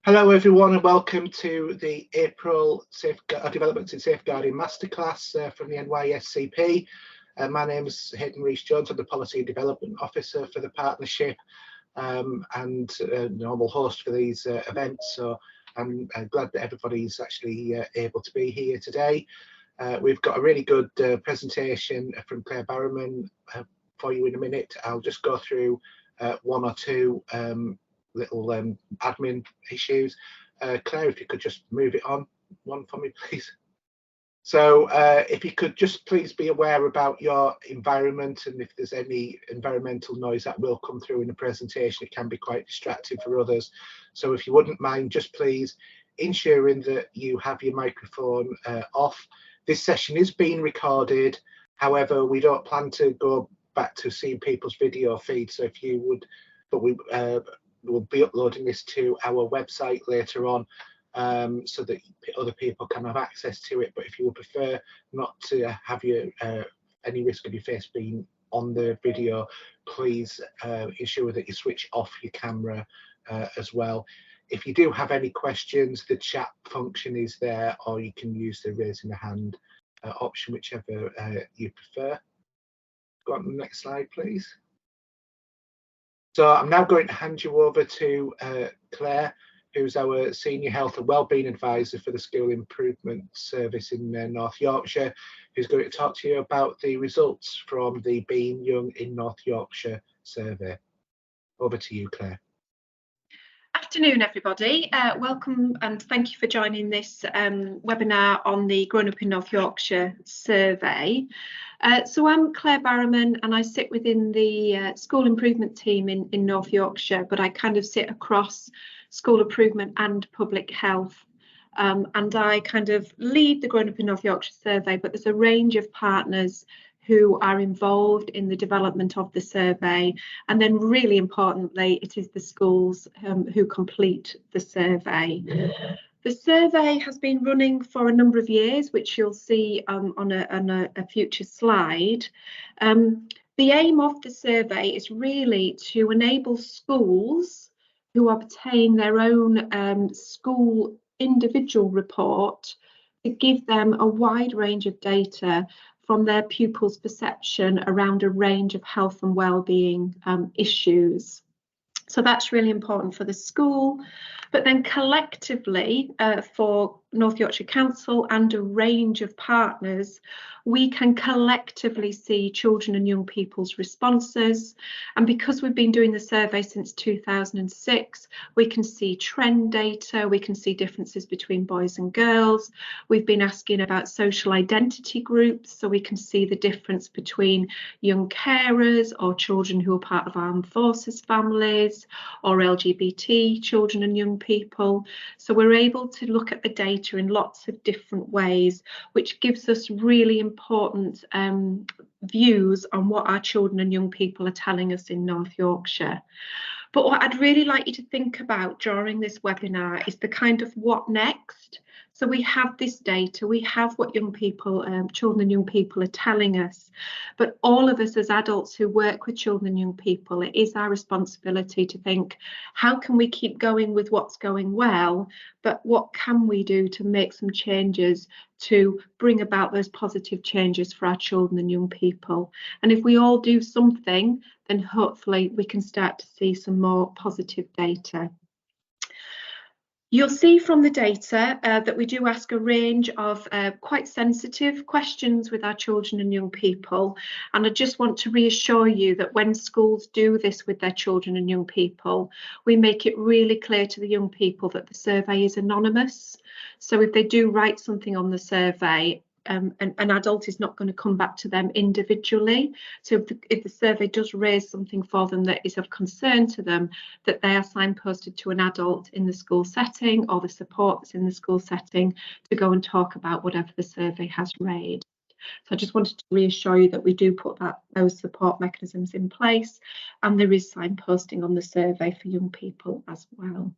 Hello everyone and welcome to the April Developments in Safeguarding Masterclass from the Nyscp. My name is Hayden Rees-Jones. I'm the Policy and Development Officer for the partnership and normal host for these events. So I'm glad that everybody's actually able to be here today. We've got a really good presentation from Claire Barrowman for you in a minute. I'll just go through one or two little admin issues. Claire, if you could just move it on one for me, please. So if you could just please be aware about your environment, and if there's any environmental noise that will come through in the presentation, it can be quite distracting for others. So if you wouldn't mind, just please ensuring that you have your microphone off. This session is being recorded. However, we don't plan to go back to seeing people's video feed. So if you would, but we'll be uploading this to our website later on so that other people can have access to it. But if you would prefer not to have your any risk of your face being on the video, please ensure that you switch off your camera as well. If you do have any questions, the chat function is there, or you can use the raising a hand option, whichever you prefer. Go on to the next slide, please. So I'm now going to hand you over to Claire, who's our Senior Health and Wellbeing Advisor for the School Improvement Service in North Yorkshire, who's going to talk to you about the results from the Being Young in North Yorkshire survey. Over to you, Claire. Afternoon, everybody. Welcome and thank you for joining this webinar on the Growing Up in North Yorkshire survey. So I'm Claire Barrowman and I sit within the school improvement team in North Yorkshire, but I kind of sit across school improvement and public health. And I kind of lead the Growing Up in North Yorkshire survey, but there's a range of partners who are involved in the development of the survey. And then really importantly, it is the schools who complete the survey. The survey has been running for a number of years, which you'll see on a future slide. The aim of the survey is really to enable schools who obtain their own school individual report to give them a wide range of data from their pupils' perception around a range of health and wellbeing issues. So that's really important for the school, but then collectively for North Yorkshire Council and a range of partners, we can collectively see children and young people's responses. And because we've been doing the survey since 2006, we can see trend data, we can see differences between boys and girls. We've been asking about social identity groups, so we can see the difference between young carers or children who are part of armed forces families or LGBT children and young people. So we're able to look at the data in lots of different ways, which gives us really important views on what our children and young people are telling us in North Yorkshire. But what I'd really like you to think about during this webinar is the kind of what next. So we have this data, we have what young people, children and young people are telling us, but all of us as adults who work with children and young people, it is our responsibility to think, how can we keep going with what's going well, but what can we do to make some changes to bring about those positive changes for our children and young people? And if we all do something, then hopefully we can start to see some more positive data. You'll see from the data that we do ask a range of quite sensitive questions with our children and young people. And I just want to reassure you that when schools do this with their children and young people, we make it really clear to the young people that the survey is anonymous. So if they do write something on the survey, an adult is not going to come back to them individually. So if the survey does raise something for them that is of concern to them, that they are signposted to an adult in the school setting or the support that's in the school setting to go and talk about whatever the survey has raised. So I just wanted to reassure you that we do put those support mechanisms in place, and there is signposting on the survey for young people as well.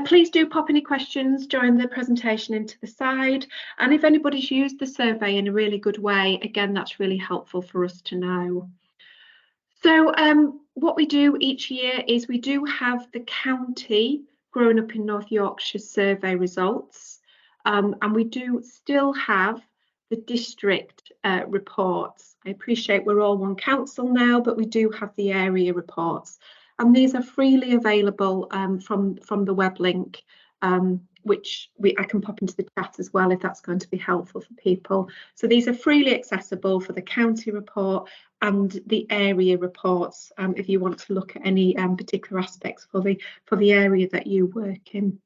Please do pop any questions during the presentation into the side, and if anybody's used the survey in a really good way, again, that's really helpful for us to know. So what we do each year is we do have the county Growing Up in North Yorkshire survey results, and we do still have the district reports. I appreciate we're all one council now, but we do have the area reports, and these are freely available from the web link, which I can pop into the chat as well if that's going to be helpful for people. So these are freely accessible for the county report and the area reports, if you want to look at any particular aspects for the area that you work in.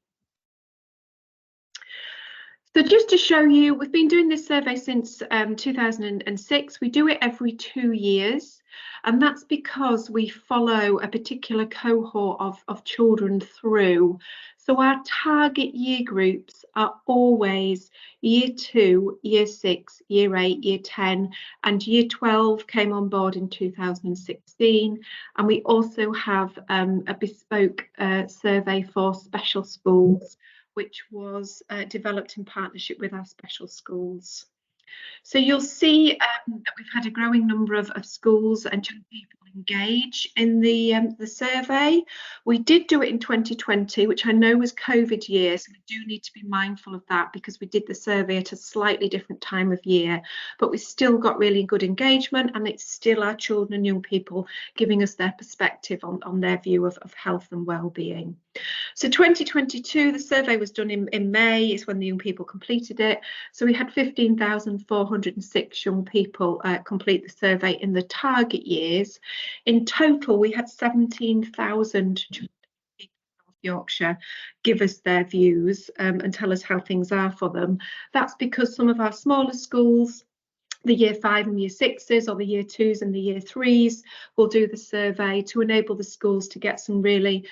So just to show you, we've been doing this survey since 2006. We do it every 2 years, and that's because we follow a particular cohort of children through. So our target year groups are always year 2, year 6, year 8, year 10, and year 12 came on board in 2016. And we also have a bespoke survey for special schools, which was developed in partnership with our special schools. So you'll see that we've had a growing number of schools and young people engage in the survey. We did do it in 2020, which I know was COVID year, so we do need to be mindful of that because we did the survey at a slightly different time of year, but we still got really good engagement, and it's still our children and young people giving us their perspective on their view of health and well-being. So 2022, the survey was done in May, is when the young people completed it. So we had 15,406 young people complete the survey in the target years. In total, we had 17,000 people in North Yorkshire give us their views and tell us how things are for them. That's because some of our smaller schools, the year 5 and year 6s, or the year 2s and the year 3s, will do the survey to enable the schools to get some really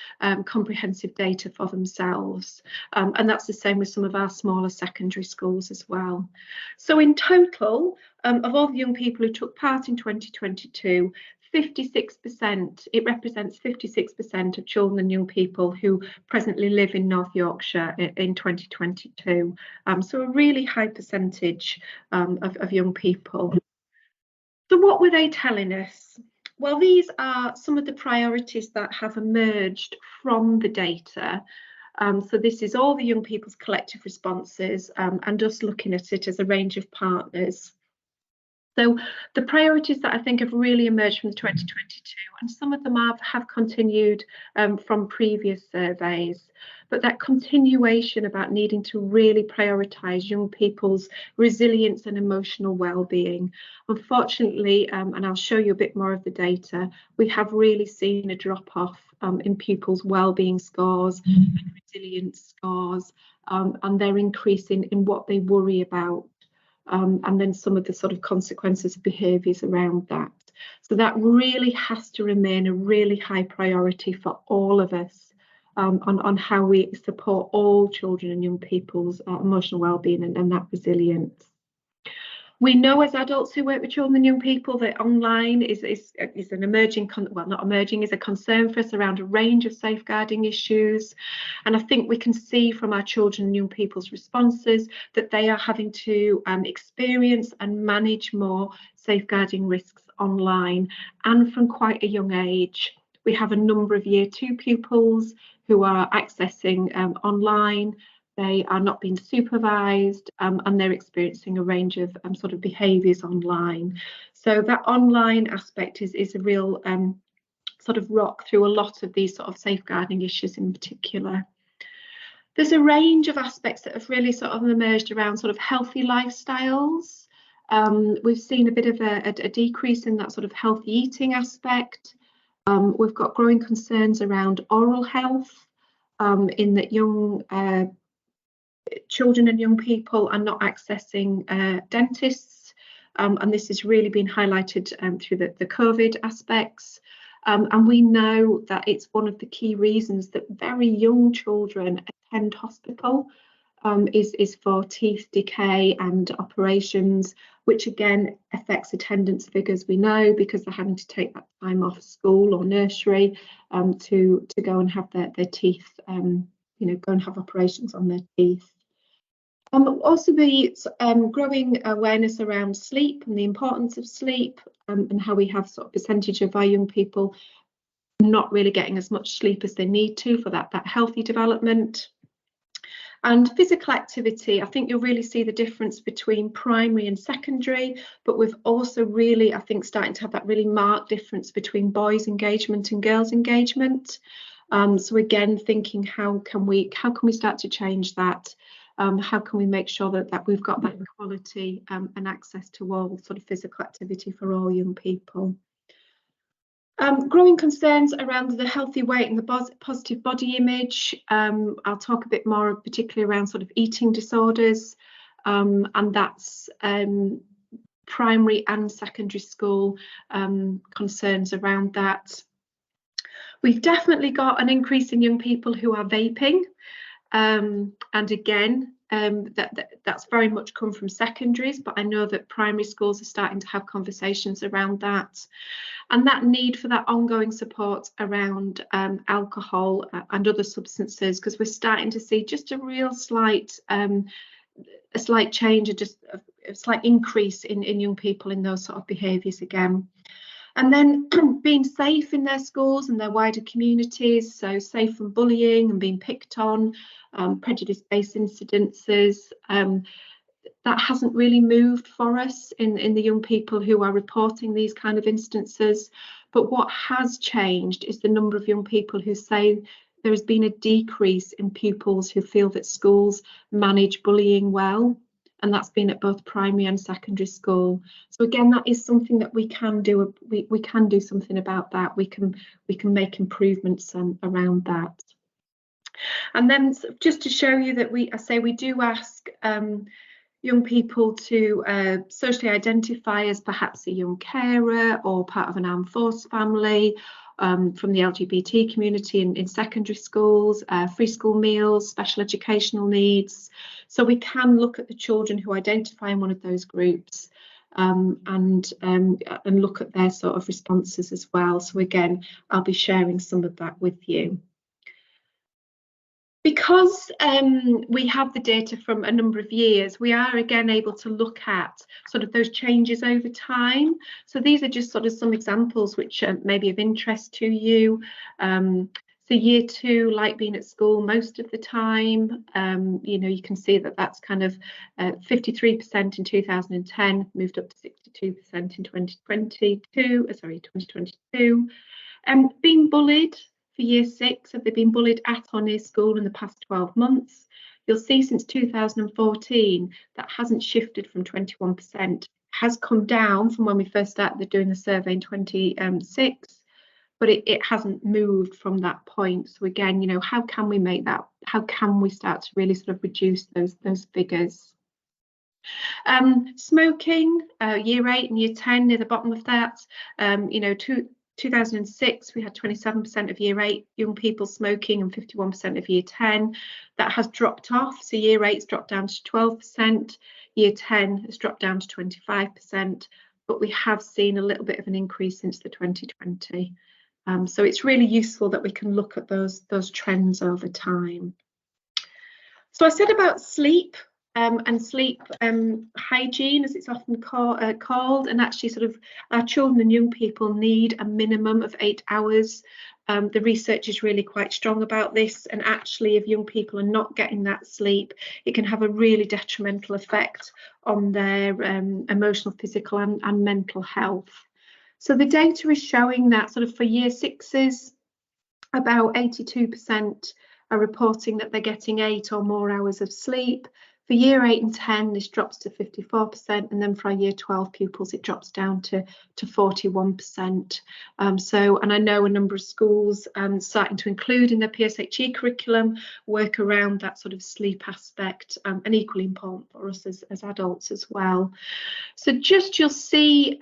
comprehensive data for themselves. And that's the same with some of our smaller secondary schools as well. So in total, of all the young people who took part in 2022, 56%, it represents 56% of children and young people who presently live in North Yorkshire in 2022. So a really high percentage of young people. So what were they telling us? Well, these are some of the priorities that have emerged from the data. So this is all the young people's collective responses and us looking at it as a range of partners. So the priorities that I think have really emerged from 2022, and some of them have continued from previous surveys, but that continuation about needing to really prioritise young people's resilience and emotional well-being. Unfortunately, and I'll show you a bit more of the data, we have really seen a drop-off in pupils' well-being scores and resilience scores, and they're increasing in what they worry about. And then some of the sort of consequences of behaviours around that. So that really has to remain a really high priority for all of us on how we support all children and young people's emotional well-being and that resilience. We know as adults who work with children and young people that online is an emerging, well, not emerging, is a concern for us around a range of safeguarding issues. And I think we can see from our children and young people's responses that they are having to experience and manage more safeguarding risks online, and from quite a young age. We have a number of year 2 pupils who are accessing online. They are not being supervised and they're experiencing a range of sort of behaviours online. So that online aspect is a real sort of rock through a lot of these sort of safeguarding issues in particular. There's a range of aspects that have really sort of emerged around sort of healthy lifestyles. We've seen a bit of a decrease in that sort of healthy eating aspect. We've got growing concerns around oral health, in that young children and young people are not accessing dentists, and this has really been highlighted through the COVID aspects. And we know that it's one of the key reasons that very young children attend hospital, is for teeth decay and operations, which again affects attendance figures, we know, because they're having to take that time off school or nursery to go and have their teeth, you know, go and have operations on their teeth. Also the growing awareness around sleep and the importance of sleep, and how we have sort of percentage of our young people not really getting as much sleep as they need to for that healthy development. And physical activity, I think you'll really see the difference between primary and secondary, but we've also really, I think, starting to have that really marked difference between boys' engagement and girls' engagement. So again, thinking how can we start to change that? How can we make sure that we've got that quality and access to all sort of physical activity for all young people? Growing concerns around the healthy weight and the positive body image. I'll talk a bit more particularly around sort of eating disorders, and that's primary and secondary school concerns around that. We've definitely got an increase in young people who are vaping, and again, that's very much come from secondaries, but I know that primary schools are starting to have conversations around that. And that need for that ongoing support around alcohol and other substances, because we're starting to see just a real slight change, just a slight increase in young people in those sort of behaviours again. And then being safe in their schools and their wider communities, so safe from bullying and being picked on, prejudice-based incidences. That hasn't really moved for us in the young people who are reporting these kind of instances. But what has changed is the number of young people who say there has been a decrease in pupils who feel that schools manage bullying well. And that's been at both primary and secondary school. So again, that is something that we can do. We can do something about that. We can make improvements around that. And then just to show you that we do ask young people to socially identify as perhaps a young carer or part of an armed force family, from the LGBT community in secondary schools, free school meals, special educational needs. So we can look at the children who identify in one of those groups and look at their sort of responses as well. So again, I'll be sharing some of that with you. Because we have the data from a number of years, we are again able to look at sort of those changes over time. So these are just sort of some examples which may be of interest to you. So year 2, like being at school most of the time, you know, you can see that that's kind of 53% in 2010, moved up to 62% in 2022. Being bullied. For year 6, have they been bullied at or near school in the past 12 months? You'll see since 2014 that hasn't shifted from 21%, has come down from when we first started doing the survey in 2006, but it hasn't moved from that point. So again, you know, how can we make that, how can we start to really sort of reduce those figures? Smoking, year 8 and year 10 near the bottom of that, you know, 2006, we had 27% of year 8 young people smoking and 51% of year 10. That has dropped off. So year 8's dropped down to 12%. Year 10 has dropped down to 25%. But we have seen a little bit of an increase since the 2020. So it's really useful that we can look at those trends over time. So I said about sleep. And sleep hygiene, as it's often called, and actually sort of our children and young people need a minimum of 8 hours. The research is really quite strong about this, and actually if young people are not getting that sleep, it can have a really detrimental effect on their emotional, physical and mental health. So the data is showing that sort of for year 6s, about 82% are reporting that they're getting 8 or more hours of sleep. For year 8 and 10, this drops to 54%, and then for our year 12 pupils, it drops down to 41%. And I know a number of schools starting to include in their PSHE curriculum work around that sort of sleep aspect, and equally important for us as adults as well. So just you'll see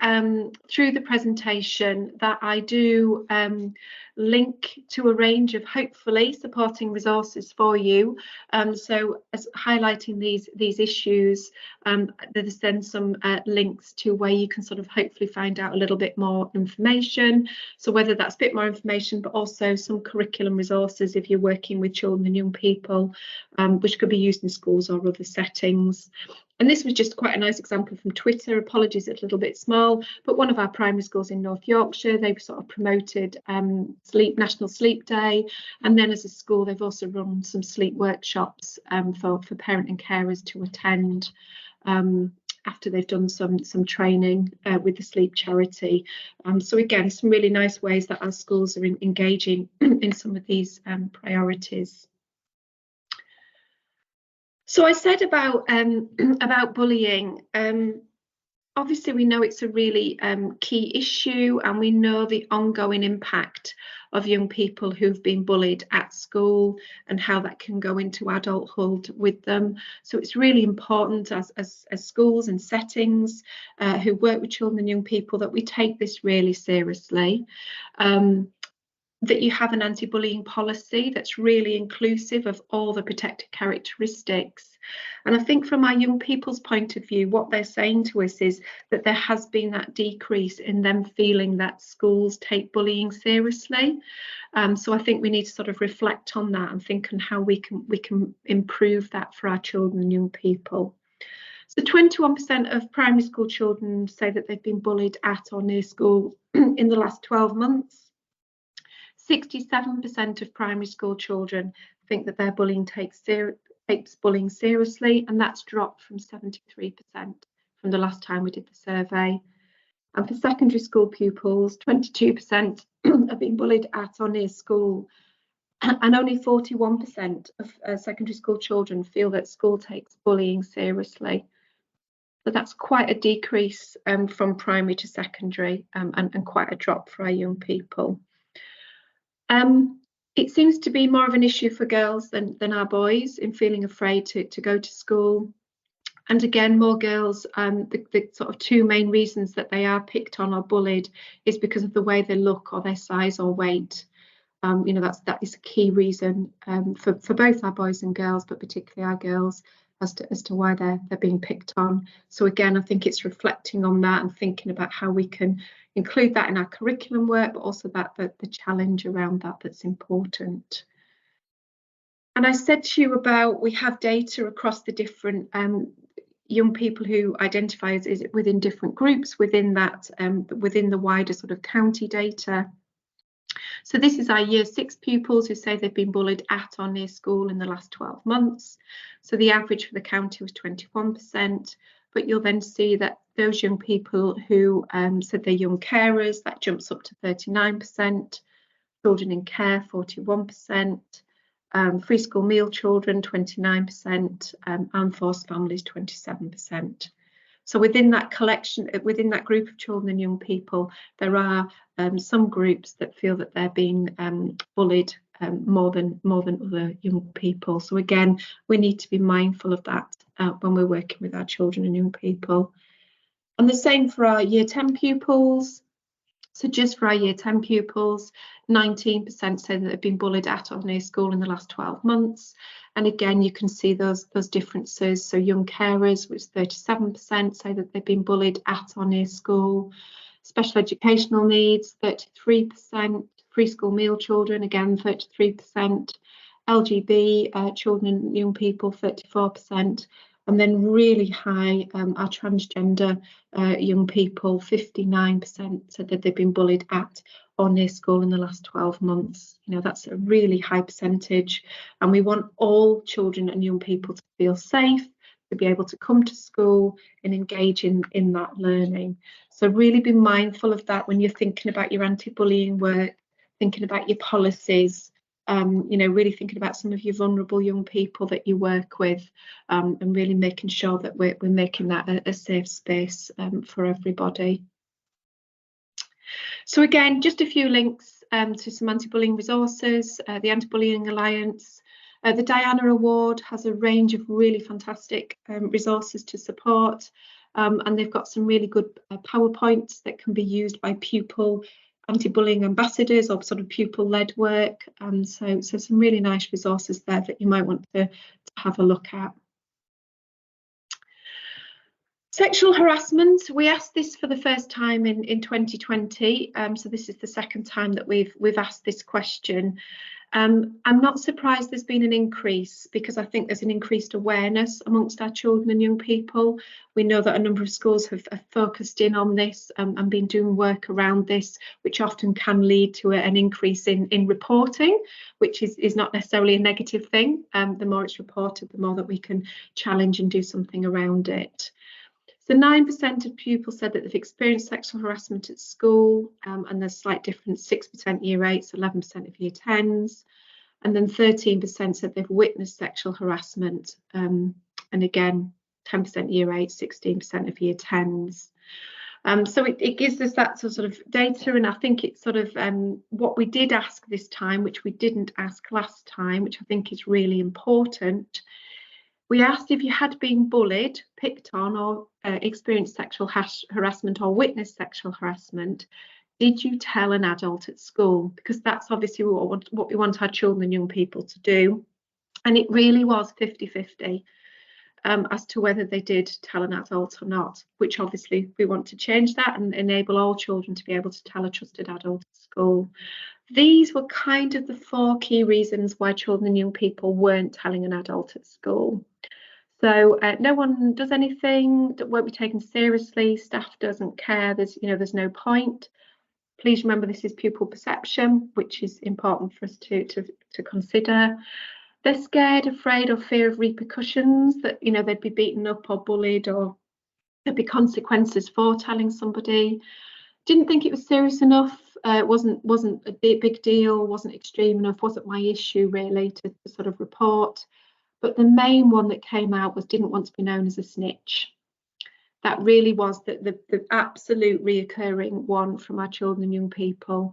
through the presentation that I do link to a range of hopefully supporting resources for you. So as highlighting these these issues, there's then some links to where you can sort of hopefully find out a little bit more information. So whether that's a bit more information, but also some curriculum resources if you're working with children and young people, which could be used in schools or other settings. And this was just quite a nice example from Twitter. Apologies, it's a little bit small, but one of our primary schools in North Yorkshire, they've sort of promoted National Sleep Day. And then as a school, they've also run some sleep workshops for parent and carers to attend after they've done some training with the sleep charity. So again, some really nice ways that our schools are engaging in some of these priorities. So I said about bullying. Obviously, we know it's a really key issue, and we know the ongoing impact of young people who've been bullied at school and how that can go into adulthood with them. So it's really important as schools and settings who work with children and young people that we take this really seriously. That you have an anti-bullying policy that's really inclusive of all the protected characteristics. And I think from our young people's point of view, what they're saying to us is that there has been that decrease in them feeling that schools take bullying seriously. So I think we need to sort of reflect on that and think on how we can improve that for our children and young people. So 21% of primary school children say that they've been bullied at or near school in the last 12 months. 67% of primary school children think that their bullying takes bullying seriously, and that's dropped from 73% from the last time we did the survey. And for secondary school pupils, 22% have been bullied at or near school, and only 41% of secondary school children feel that school takes bullying seriously. So that's quite a decrease from primary to secondary, and quite a drop for our young people. It seems to be more of an issue for girls than our boys in feeling afraid to go to school. And again, more girls, the sort of two main reasons that they are picked on or bullied is because of the way they look or their size or weight. You know, that is a key reason for both our boys and girls, but particularly our girls, as to why they're being picked on. So again, I think it's reflecting on that and thinking about how we can include that in our curriculum work, but also the challenge around that's important. And I said to you about, we have data across the different young people who identify as within different groups within that within the wider sort of county data. So this is our year 6 pupils who say they've been bullied at or near school in the last 12 months. So the average for the county was 21%, but you'll then see that those young people who said they're young carers, that jumps up to 39%, children in care 41%, free school meal children 29%, and forced families 27%. So within that collection, within that group of children and young people, there are some groups that feel that they're being bullied more than other young people. So again, we need to be mindful of that when we're working with our children and young people. And the same for our year 10 pupils. So just for our year 10 pupils, 19% say that they've been bullied at or near school in the last 12 months. And again, you can see those differences. So young carers, which 37% say that they've been bullied at or near school. Special educational needs, 33%. Free school meal children, again, 33%. LGB children and young people, 34%. And then really high, our transgender young people, 59% said that they've been bullied at or near school in the last 12 months. You know, that's a really high percentage. And we want all children and young people to feel safe, to be able to come to school and engage in that learning. So really be mindful of that when you're thinking about your anti-bullying work, thinking about your policies. You know, really thinking about some of your vulnerable young people that you work with, and really making sure that we're making that a safe space for everybody. So again, just a few links to some anti-bullying resources. The Anti-Bullying Alliance, the Diana Award has a range of really fantastic resources to support, and they've got some really good PowerPoints that can be used by pupil anti-bullying ambassadors or sort of pupil-led work. So some really nice resources there that you might want to have a look at. Sexual harassment, we asked this for the first time in 2020, so this is the second time that we've asked this question. I'm not surprised there's been an increase, because I think there's an increased awareness amongst our children and young people. We know that a number of schools have focused in on this and been doing work around this, which often can lead to an increase in reporting, which is not necessarily a negative thing. The more it's reported, the more that we can challenge and do something around it. So 9% of pupils said that they've experienced sexual harassment at school, and there's slight difference, 6% year 8s, 11% of year 10s, and then 13% said they've witnessed sexual harassment, and again 10% year 8, 16% of year 10s. So it gives us that sort of data, and I think it's sort of what we did ask this time, which we didn't ask last time, which I think is really important. We asked if you had been bullied, picked on, or experienced sexual harassment or witnessed sexual harassment, did you tell an adult at school? Because that's obviously what we want our children and young people to do. And it really was 50-50 as to whether they did tell an adult or not, which obviously we want to change that and enable all children to be able to tell a trusted adult at school. These were kind of the 4 key reasons why children and young people weren't telling an adult at school. So no one does anything that won't be taken seriously. Staff doesn't care. There's no point. Please remember, this is pupil perception, which is important for us to consider. They're scared, afraid, or fear of repercussions, that they'd be beaten up or bullied, or there'd be consequences for telling somebody. Didn't think it was serious enough. It wasn't a big deal, wasn't extreme enough, wasn't my issue really to sort of report. But the main one that came out was didn't want to be known as a snitch. That really was the absolute reoccurring one from our children and young people.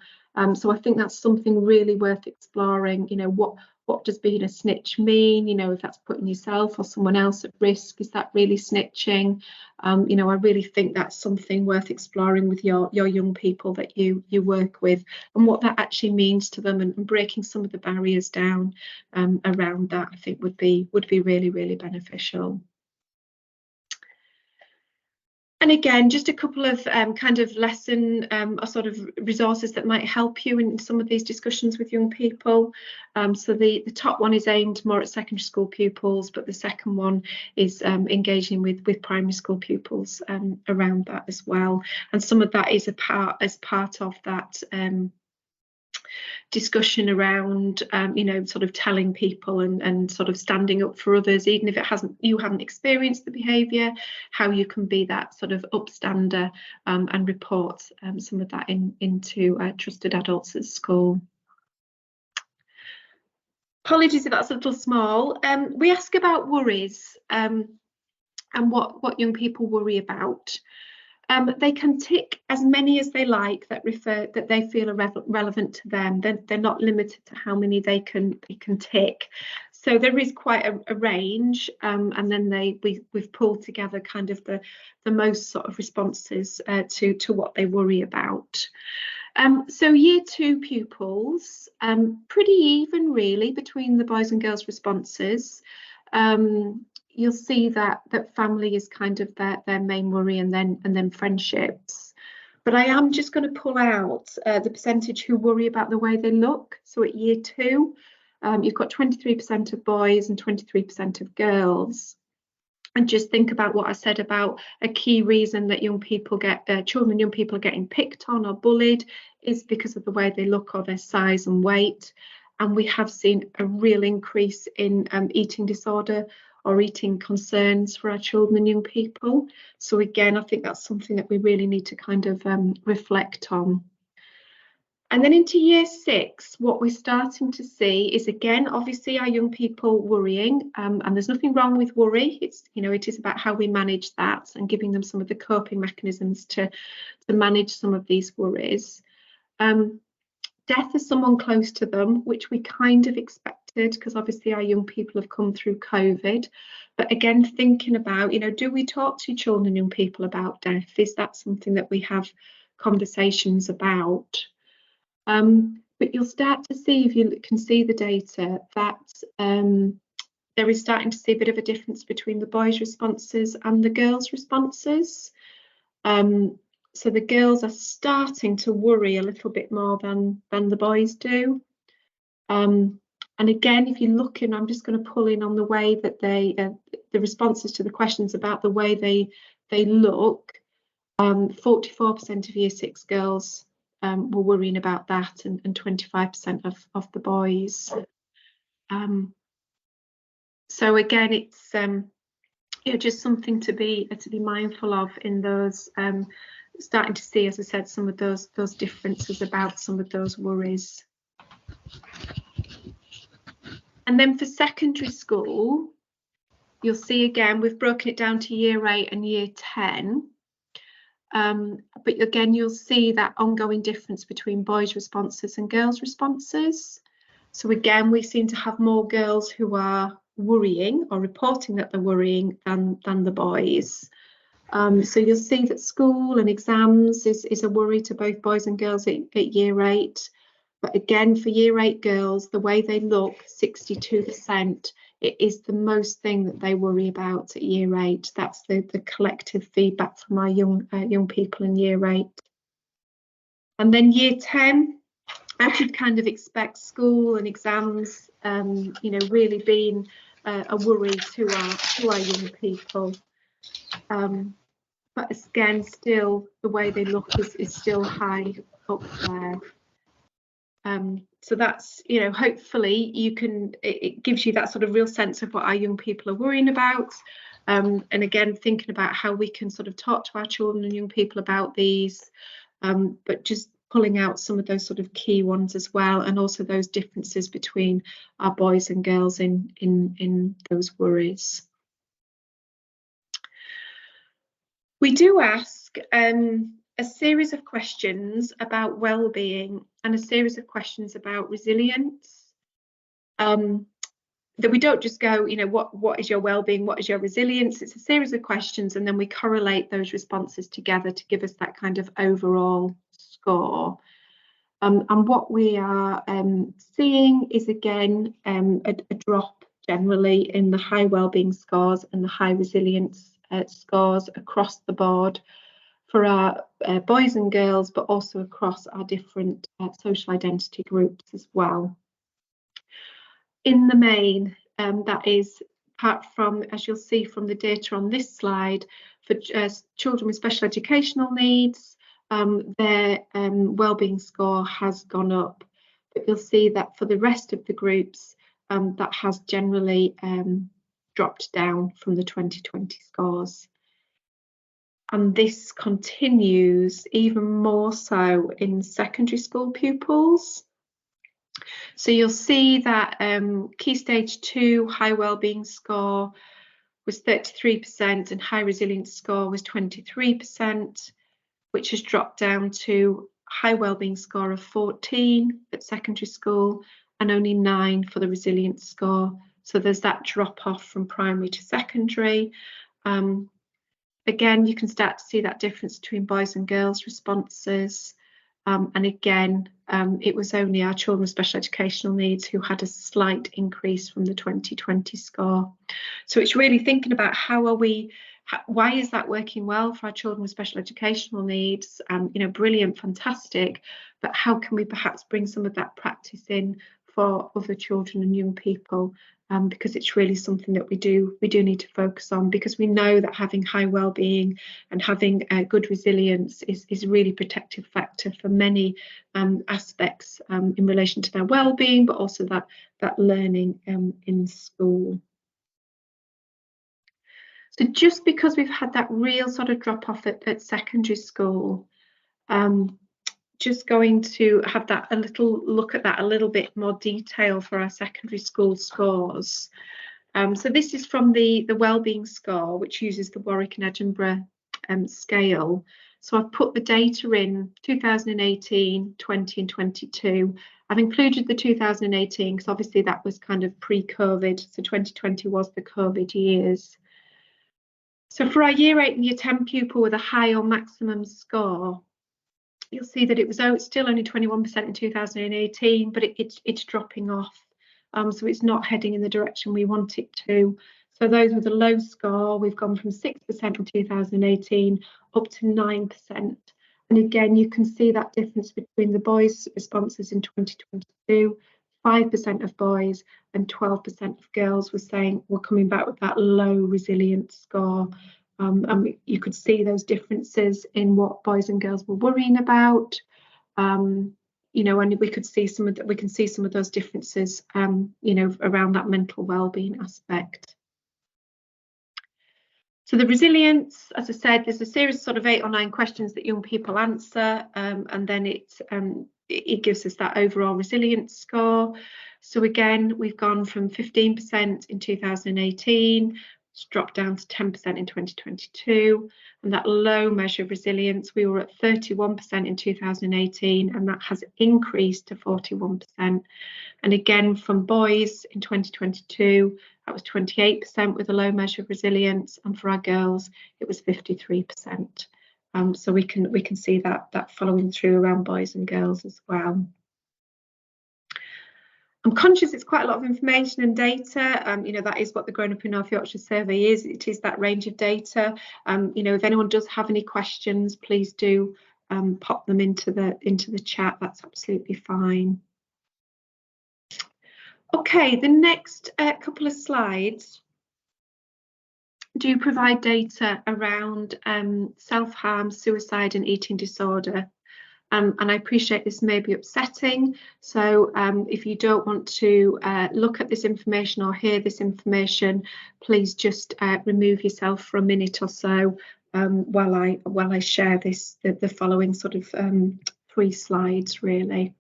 So I think that's something really worth exploring. What does being a snitch mean? If that's putting yourself or someone else at risk, is that really snitching? I really think that's something worth exploring with your young people that you work with, and what that actually means to them, and breaking some of the barriers down around that, I think would be really, really beneficial. And again, just a couple of kind of lesson or sort of resources that might help you in some of these discussions with young people. So the top one is aimed more at secondary school pupils, but the second one is engaging with primary school pupils around that as well. And some of that is as part of that discussion around sort of telling people and sort of standing up for others, even if you haven't experienced the behaviour, how you can be that sort of upstander and report some of that into trusted adults at school. Apologies if that's a little small. We ask about worries and what young people worry about. They can tick as many as they like that they feel are relevant to them. They're not limited to how many they can tick. So there is quite a range, and then we've pulled together kind of the most sort of responses to what they worry about. So year 2 pupils, pretty even really between the boys and girls responses. You'll see that family is kind of their main worry, and then friendships. But I am just going to pull out the percentage who worry about the way they look. So at year 2, you've got 23% of boys and 23% of girls. And just think about what I said about a key reason that children and young people are getting picked on or bullied is because of the way they look or their size and weight. And we have seen a real increase in eating disorder or eating concerns for our children and young people. So again, I think that's something that we really need to kind of reflect on. And then into year 6, what we're starting to see is, again, obviously our young people worrying, and there's nothing wrong with worry. It is about how we manage that and giving them some of the coping mechanisms to manage some of these worries. Death of someone close to them, which we kind of expected, because obviously our young people have come through COVID. But again, thinking about, do we talk to children and young people about death? Is that something that we have conversations about? But you'll start to see, if you can see the data, that there is starting to see a bit of a difference between the boys' responses and the girls' responses. So the girls are starting to worry a little bit more than the boys do. And again, if you're looking, I'm just going to pull in on the way that the responses to the questions about the way they look. 44% of Year 6 girls were worrying about that, and 25% of the boys. So again, it's just something to be mindful of in those. Starting to see, as I said, some of those differences about some of those worries. And then for secondary school, you'll see again, we've broken it down to Year 8 and Year 10. But again, you'll see that ongoing difference between boys' responses and girls' responses. So again, we seem to have more girls who are worrying or reporting that they're worrying than the boys. So you'll see that school and exams is a worry to both boys and girls at Year 8. But again, for Year 8 girls, the way they look, 62%, it is the most thing that they worry about at Year 8. That's the collective feedback from our young people in Year 8. And then Year 10, as you'd kind of expect, school and exams, really being a worry to our young people. But again, still the way they look is still high up there. So that's, hopefully it gives you that sort of real sense of what our young people are worrying about. And again, thinking about how we can sort of talk to our children and young people about these, but just pulling out some of those sort of key ones as well, and also those differences between our boys and girls in those worries. We do ask a series of questions about well-being and a series of questions about resilience. That we don't just go, what is your well-being, what is your resilience? It's a series of questions, and then we correlate those responses together to give us that kind of overall score. And what we are seeing is, again, a drop generally in the high well-being scores and the high resilience scores across the board for our boys and girls, but also across our different social identity groups as well. In the main, that is, apart from, as you'll see from the data on this slide, for children with special educational needs, their wellbeing score has gone up. But you'll see that for the rest of the groups, that has generally dropped down from the 2020 scores. And this continues even more so in secondary school pupils. So you'll see that Key Stage 2 high wellbeing score was 33% and high resilience score was 23%, which has dropped down to high wellbeing score of 14 at secondary school and only 9 for the resilience score. So there's that drop off from primary to secondary. Again, you can start to see that difference between boys and girls responses. And again, it was only our children with special educational needs who had a slight increase from the 2020 score. So it's really thinking about why is that working well for our children with special educational needs? Brilliant, fantastic, but how can we perhaps bring some of that practice in for other children and young people? Because it's really something that we do need to focus on, because we know that having high well-being and having good resilience is a really protective factor for many aspects in relation to their well-being, but also that learning in school. So just because we've had that real sort of drop off at secondary school, just going to have that a little look at that a little bit more detail for our secondary school scores. So this is from the wellbeing score, which uses the Warwick and Edinburgh scale. So I've put the data in 2018, 20 and 22. I've included the 2018 because obviously that was kind of pre-COVID, so 2020 was the COVID years. So for our Year 8 and Year 10 pupil with a high or maximum score, you'll see that it's still only 21% in 2018, but it's dropping off so it's not heading in the direction we want it to. So those with a low score, we've gone from 6% in 2018 up to 9%. And again, you can see that difference between the boys' responses in 2022. 5% of boys and 12% of girls were coming back with that low resilience score. And you could see those differences in what boys and girls were worrying about. You know, and we can see some of those differences, you know, around that mental well-being aspect. So the resilience, as I said, there's a series of sort of 8 or 9 questions that young people answer, and then it gives us that overall resilience score. So again, we've gone from 15% in 2018, it's dropped down to 10% in 2022, and that low measure of resilience, we were at 31% in 2018, and that has increased to 41%. And again, from boys in 2022, that was 28% with a low measure of resilience, and for our girls, it was 53%. So we can see that following through around boys and girls as well. I'm conscious it's quite a lot of information and data. You know, that is what the Growing Up in North Yorkshire survey is. It is that range of data. You know, if anyone does have any questions, please do pop them into the chat. That's absolutely fine. Okay, the next couple of slides do provide data around self-harm, suicide and eating disorder. And I appreciate this may be upsetting, so if you don't want to look at this information or hear this information, please just remove yourself for a minute or so while I share the following sort of 3 slides really.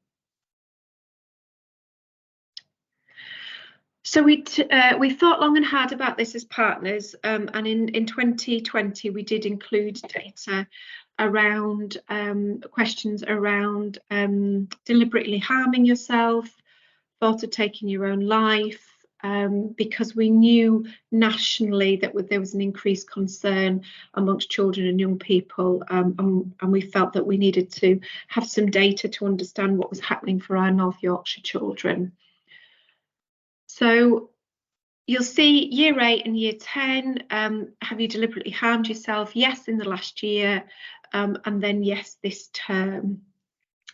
So we thought long and hard about this as partners, and in 2020 we did include data around questions around deliberately harming yourself, thought of taking your own life, because we knew nationally that there was an increased concern amongst children and young people, and we felt that we needed to have some data to understand what was happening for our North Yorkshire children. So you'll see year 8 and year 10, have you deliberately harmed yourself? Yes, in the last year, and then yes, this term.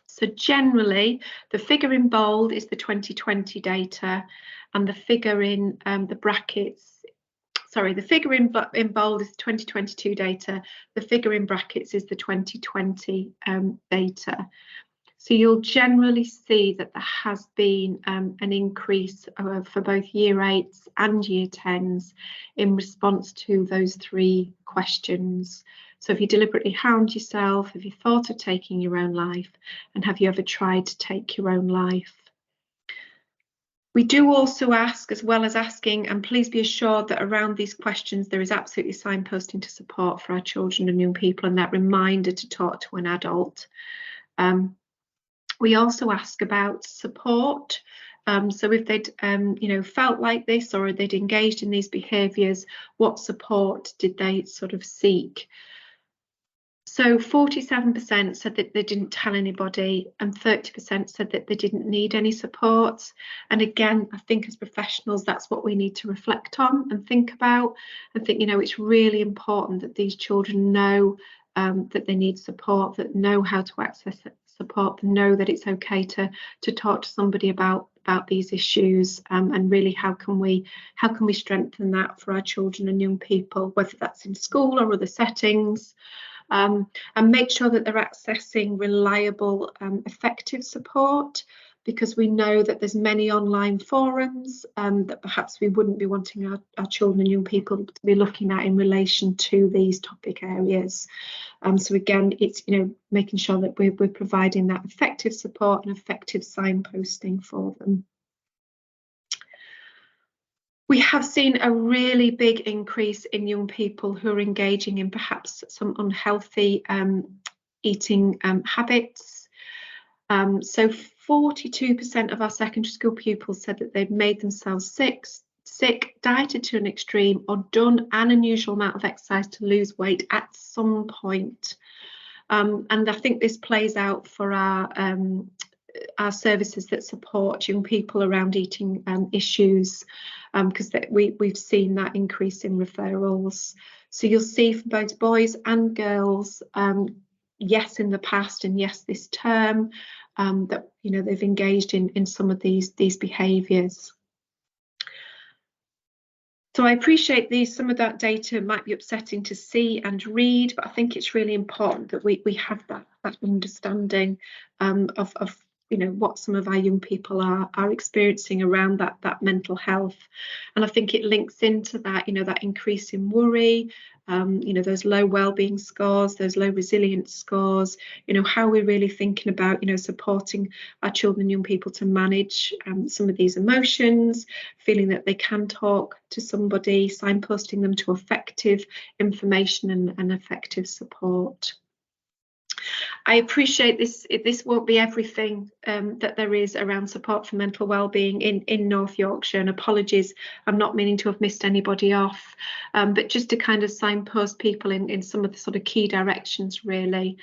So generally, the figure in bold is the 2020 data, and the figure in the brackets, sorry, the figure in bold is the 2022 data, the figure in brackets is the 2020 data. So you'll generally see that there has been an increase for both year 8s and year 10s in response to those 3 questions. So have you deliberately harmed yourself? Have you thought of taking your own life? And have you ever tried to take your own life? We do also ask, as well as asking, and please be assured that around these questions there is absolutely signposting to support for our children and young people, and that reminder to talk to an adult. We also ask about support. So if they'd you know, felt like this, or they'd engaged in these behaviours, what support did they sort of seek? So 47% said that they didn't tell anybody, and 30% said that they didn't need any support. And again, I think as professionals, that's what we need to reflect on and think about. And think, you know, it's really important that these children know that they need support, that know how to access support, know that it's okay to talk to somebody about these issues, and really how can we strengthen that for our children and young people, whether that's in school or other settings, and make sure that they're accessing reliable, effective support, because we know that there's many online forums that perhaps we wouldn't be wanting our children and young people to be looking at in relation to these topic areas. So again, it's, you know, making sure that we're providing that effective support and effective signposting for them. We have seen a really big increase in young people who are engaging in perhaps some unhealthy eating habits. So 42% of our secondary school pupils said that they'd made themselves sick, dieted to an extreme, or done an unusual amount of exercise to lose weight at some point. And I think this plays out for our our services that support young people around eating issues, because we've seen that increase in referrals. So you'll see for both boys and girls, yes in the past and yes this term, that they've engaged in some of these behaviours. So I appreciate some of that data might be upsetting to see and read, but I think it's really important that we have that understanding of what some of our young people are experiencing around that mental health. And I think it links into that, that increase in worry, those low wellbeing scores, those low resilience scores, how we're really thinking about, supporting our children and young people to manage some of these emotions, feeling that they can talk to somebody, signposting them to effective information and effective support. I appreciate this won't be everything that there is around support for mental wellbeing in North Yorkshire, and apologies, I'm not meaning to have missed anybody off, but just to kind of signpost people in some of the sort of key directions really.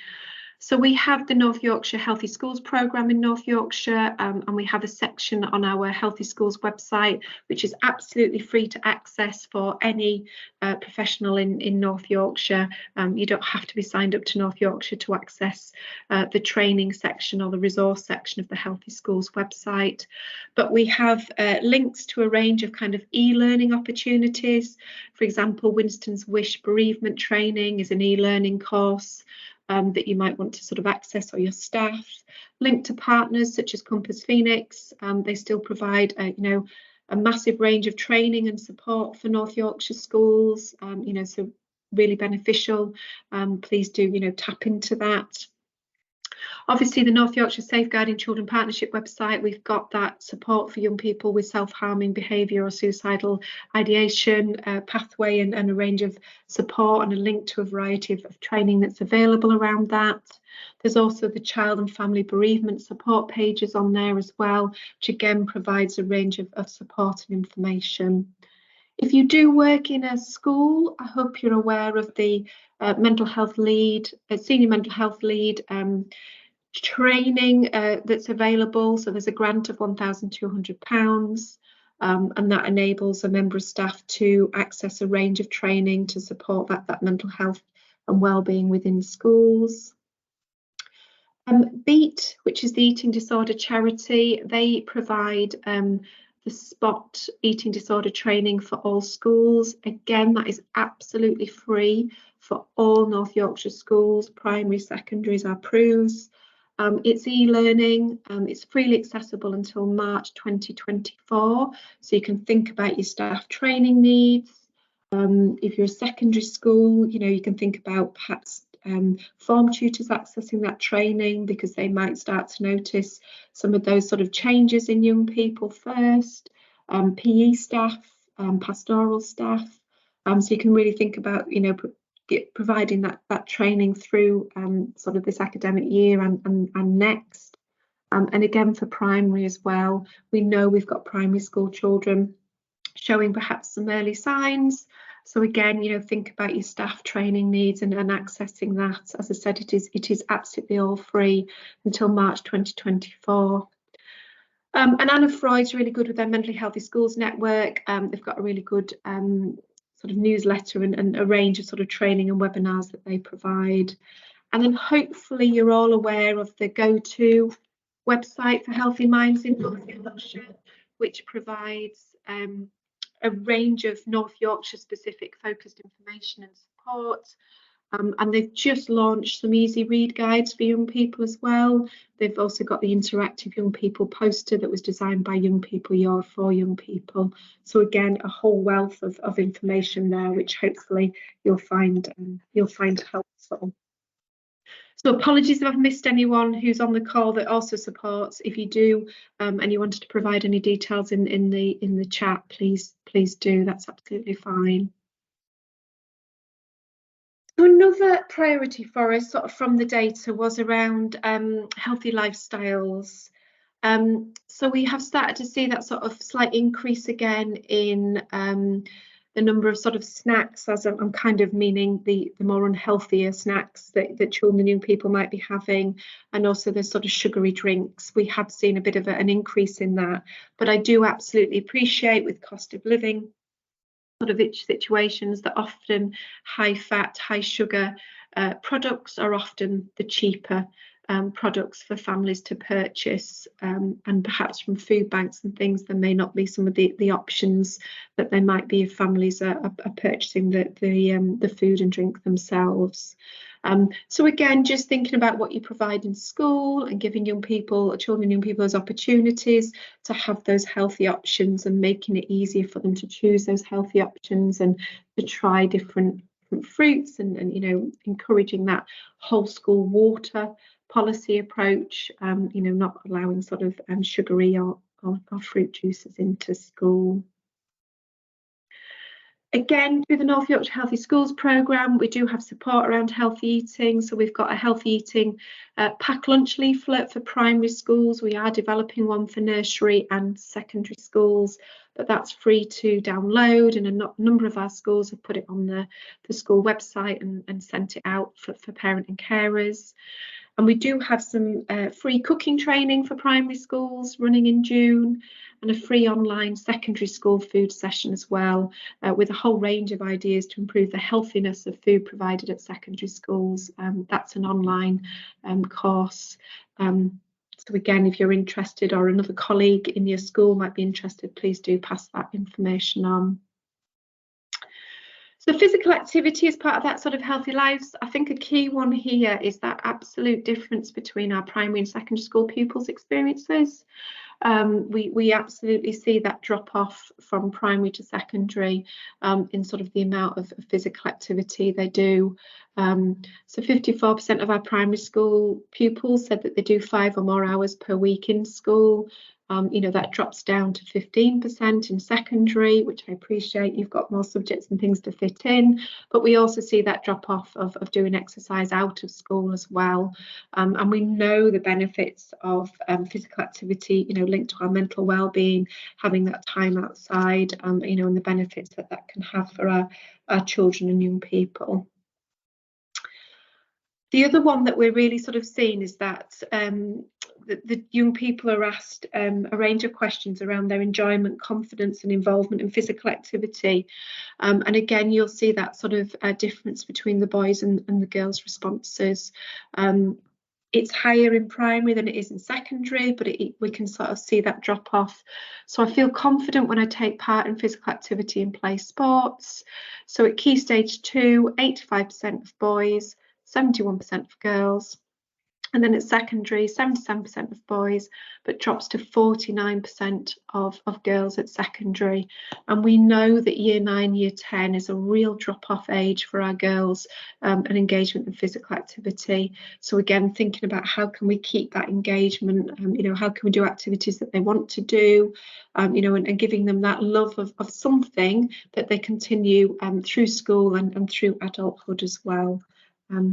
So we have the North Yorkshire Healthy Schools programme in North Yorkshire, and we have a section on our Healthy Schools website, which is absolutely free to access for any professional in North Yorkshire. You don't have to be signed up to North Yorkshire to access the training section or the resource section of the Healthy Schools website. But we have links to a range of kind of e-learning opportunities. For example, Winston's Wish bereavement training is an e-learning course that you might want to sort of access, or your staff. Linked to partners such as Compass Phoenix, they still provide a massive range of training and support for North Yorkshire schools, so really beneficial. Please do tap into that. Obviously, the North Yorkshire Safeguarding Children Partnership website, we've got that support for young people with self-harming behaviour or suicidal ideation pathway, and a range of support, and a link to a variety of training that's available around that. There's also the child and family bereavement support pages on there as well, which again provides a range of support and information. If you do work in a school, I hope you're aware of the mental health lead, senior mental health lead training that's available. So there's a grant of £1,200, and that enables a member of staff to access a range of training to support that mental health and wellbeing within schools. BEAT, which is the eating disorder charity, they provide the SPOT eating disorder training for all schools. Again, that is absolutely free for all North Yorkshire schools, primary, secondaries, our PRUs. It's e-learning, it's freely accessible until March 2024, so you can think about your staff training needs. If you're a secondary school, you can think about perhaps form tutors accessing that training, because they might start to notice some of those sort of changes in young people first. PE staff, pastoral staff, so you can really think about providing that training through sort of this academic year and next. And again for primary as well, we know we've got primary school children showing perhaps some early signs. So again, think about your staff training needs and accessing that. As I said, it is absolutely all free until March 2024. And Anna Freud's really good with their Mentally Healthy Schools network. They've got a really good sort of newsletter and a range of sort of training and webinars that they provide. And then hopefully you're all aware of the go-to website for Healthy Minds in North Yorkshire, which provides a range of North Yorkshire specific focused information and support. And they've just launched some easy read guides for young people as well. They've also got the interactive young people poster that was designed by young people, for young people. So again, a whole wealth of information there, which hopefully you'll find helpful. So apologies if I've missed anyone who's on the call that also supports. If you do and you wanted to provide any details in the chat, please do. That's absolutely fine. So another priority for us sort of from the data was around healthy lifestyles. So we have started to see that sort of slight increase again in the number of sort of snacks, as I'm kind of meaning the more unhealthier snacks that children and young people might be having, and also the sort of sugary drinks. We have seen a bit of an increase in that, but I do absolutely appreciate, with cost of living sort of situations, that often high fat, high sugar products are often the cheaper products for families to purchase, and perhaps from food banks and things there may not be some of the options that they might be if families are purchasing the food and drink themselves. So again, just thinking about what you provide in school and giving children and young people those opportunities to have those healthy options, and making it easier for them to choose those healthy options and to try different fruits, and you know, encouraging that whole school water policy approach, you know, not allowing sort of sugary or fruit juices into school. Again, through the North Yorkshire Healthy Schools programme, we do have support around healthy eating. So we've got a healthy eating pack lunch leaflet for primary schools. We are developing one for nursery and secondary schools, but that's free to download, and a number of our schools have put it on the school website and sent it out for parent and carers. And we do have some free cooking training for primary schools running in June, and a free online secondary school food session as well, with a whole range of ideas to improve the healthiness of food provided at secondary schools. That's an online course. So again, if you're interested, or another colleague in your school might be interested, please do pass that information on. So physical activity is part of that sort of healthy lives. I think a key one here is that absolute difference between our primary and secondary school pupils' experiences. We absolutely see that drop off from primary to secondary in sort of the amount of physical activity they do. So 54% of our primary school pupils said that they do 5 or more hours per week in school. You know, that drops down to 15% in secondary, which I appreciate. You've got more subjects and things to fit in, but we also see that drop off of doing exercise out of school as well. And we know the benefits of physical activity, you know, linked to our mental well-being, having that time outside, you know, and the benefits that can have for our children and young people. The other one that we're really sort of seeing is that the young people are asked a range of questions around their enjoyment, confidence and involvement in physical activity. And again, you'll see that sort of difference between the boys and the girls' responses. It's higher in primary than it is in secondary, but we can sort of see that drop off. So I feel confident when I take part in physical activity and play sports. So at Key Stage 2, 85% of boys, 71% of girls. And then at secondary, 77% of boys, but drops to 49% of girls at secondary. And we know that year 9, year 10 is a real drop-off age for our girls and engagement in physical activity. So again, thinking about how can we keep that engagement, you know, how can we do activities that they want to do, you know, and giving them that love of something that they continue through school and through adulthood as well.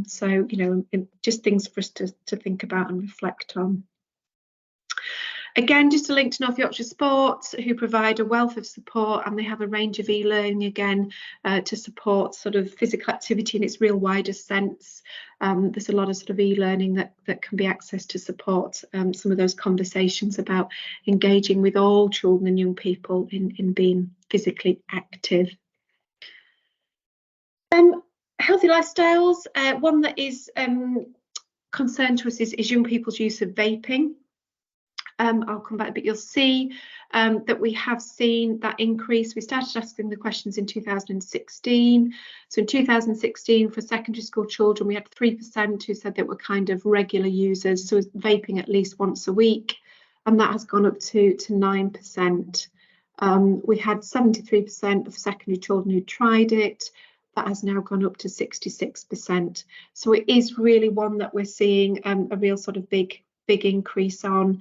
So, you know, just things for us to think about and reflect on. Again, just a link to North Yorkshire Sports, who provide a wealth of support, and they have a range of e-learning again to support sort of physical activity in its real wider sense. There's a lot of sort of e-learning that can be accessed to support some of those conversations about engaging with all children and young people in being physically active. Healthy lifestyles, one that is concerned to us is young people's use of vaping. I'll come back, but you'll see that we have seen that increase. We started asking the questions in 2016. So in 2016, for secondary school children, we had 3% who said they were kind of regular users, so vaping at least once a week, and that has gone up to 9%. We had 73% of secondary children who tried it. That has now gone up to 66%. So it is really one that we're seeing a real sort of big increase on.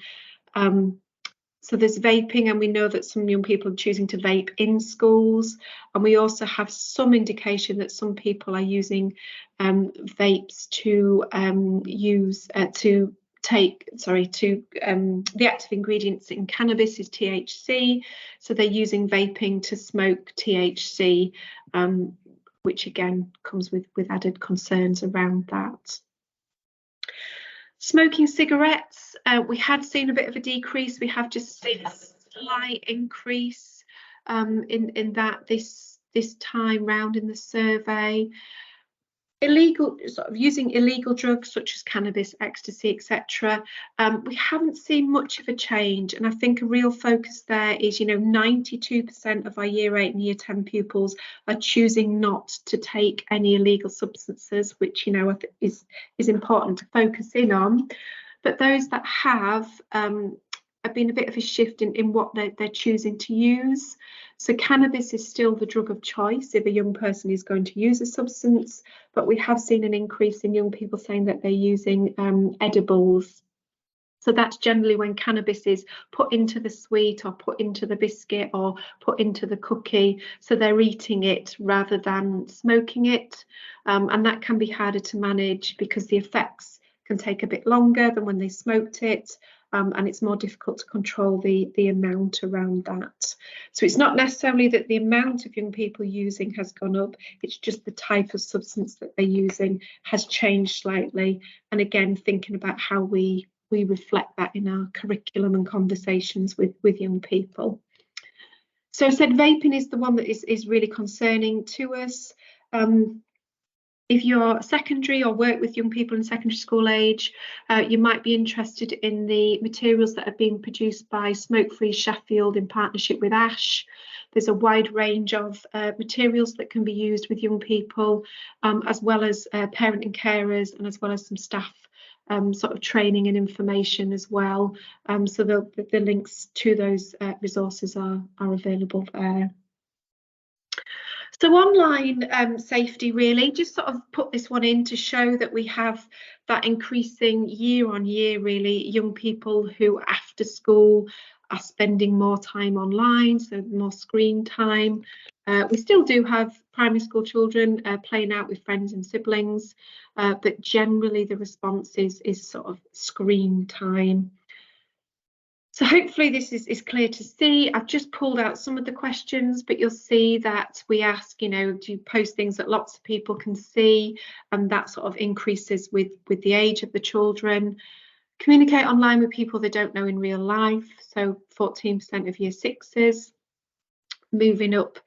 So there's vaping, and we know that some young people are choosing to vape in schools, and we also have some indication that some people are using vapes to the active ingredients in cannabis is THC, so they're using vaping to smoke THC, which again comes with added concerns around that. Smoking cigarettes, we had seen a bit of a decrease. We have just seen a slight increase in that this time round in the survey. Using illegal drugs such as cannabis, ecstasy, etc. We haven't seen much of a change, and I think a real focus there is, 92% of our year 8 and year 10 pupils are choosing not to take any illegal substances, which is important to focus in on. But those that have been a bit of a shift in what they're choosing to use. So cannabis is still the drug of choice if a young person is going to use a substance, but we have seen an increase in young people saying that they're using edibles. So that's generally when cannabis is put into the sweet or put into the biscuit or put into the cookie, so they're eating it rather than smoking it, and that can be harder to manage because the effects can take a bit longer than when they smoked it. And it's more difficult to control the amount around that. So it's not necessarily that the amount of young people using has gone up, it's just the type of substance that they're using has changed slightly. And again, thinking about how we reflect that in our curriculum and conversations with young people. So I said vaping is the one that is really concerning to us. If you're secondary or work with young people in secondary school age, you might be interested in the materials that are being produced by Smoke Free Sheffield in partnership with ASH. There's a wide range of materials that can be used with young people, as well as parent and carers, and as well as some staff sort of training and information as well. So the links to those resources are available there. So online safety, really, just sort of put this one in to show that we have that increasing year on year, really, young people who after school are spending more time online, so more screen time. We still do have primary school children playing out with friends and siblings, but generally the response is sort of screen time. So hopefully this is clear to see. I've just pulled out some of the questions, but you'll see that we ask, do you post things that lots of people can see, and that sort of increases with the age of the children. Communicate online with people they don't know in real life, so 14% of year 6s. Moving up,